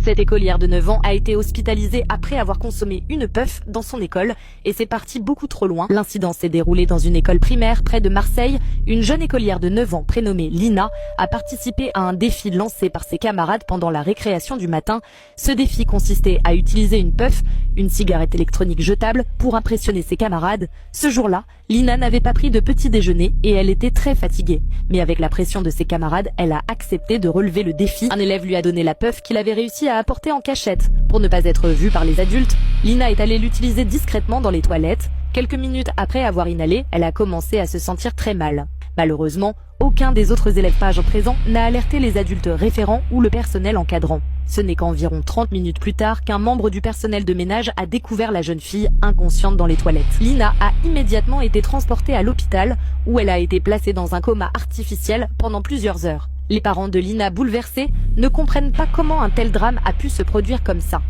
Cette écolière de 9 ans a été hospitalisée après avoir consommé une puff dans son école et c'est parti beaucoup trop loin. L'incident s'est déroulé dans une école primaire près de Marseille. Une jeune écolière de 9 ans prénommée Lina a participé à un défi lancé par ses camarades pendant la récréation du matin. Ce défi consistait à utiliser une puff, une cigarette électronique jetable, pour impressionner ses camarades. Ce jour-là, Lina n'avait pas pris de petit déjeuner et elle était très fatiguée. Mais avec la pression de ses camarades, elle a accepté de relever le défi. Un élève lui a donné la puff qu'il avait réussi à apporter en cachette. Pour ne pas être vue par les adultes, Lina est allée l'utiliser discrètement dans les toilettes. Quelques minutes après avoir inhalé, elle a commencé à se sentir très mal. Malheureusement, aucun des autres élèves pages présents n'a alerté les adultes référents ou le personnel encadrant. Ce n'est qu'environ 30 minutes plus tard qu'un membre du personnel de ménage a découvert la jeune fille inconsciente dans les toilettes. Lina a immédiatement été transportée à l'hôpital où elle a été placée dans un coma artificiel pendant plusieurs heures. Les parents de Lina, bouleversés, ne comprennent pas comment un tel drame a pu se produire comme ça.